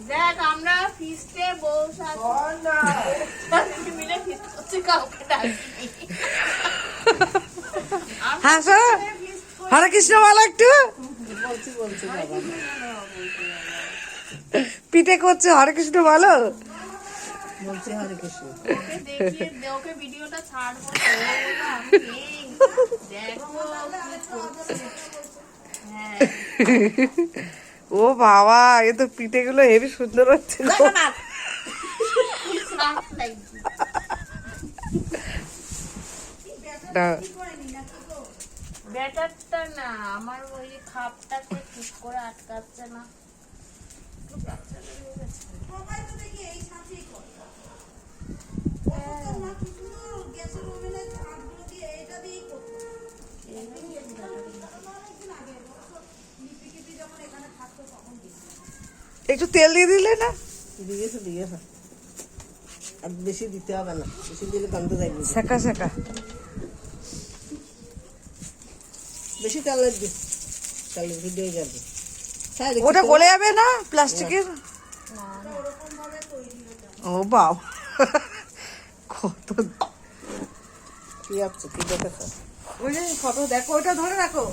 দেখ আমরা ফিস্টে বউ সাথে মিলে ফিস্ট করছি, কাউকে ডাকিনি। হ্যাঁ স্যার, হরে কৃষ্ণ বলো একটু। বলছি বাবা। পিঠে করছে, হরে কৃষ্ণ বলো। বলছি হরে কৃষ্ণ। ওকে দেখিয়ে ওকে ভিডিওটা ছাড়বো তো, আমি নেই। দেখো কি করছে। হ্যাঁ ও বাবা, এ তো পিঠে গুলো হেবি সুন্দর হচ্ছে গো। সাফ লাগছে। না, ব্যাটারটা না, আমার ওই খাপটাকে ঠিক করে আটকাচ্ছে না। একটু বাচ্চাদের হয়ে গেছে। একটু তেল দিয়ে দিলে না? দিয়েছে। আর বেশি দিতে হবে না, বেশি দিলে গন্ধ যাইবে। শেখা শেখা। বেশি তেলের দিস, তাহলে ভিডিও যাবে। ওটা গলে যাবে না প্লাস্টিকের? ও বাবা, কত কি আছে কি দেখেছ? ওই যে ফটো দেখো, ওটা ধরে রাখো।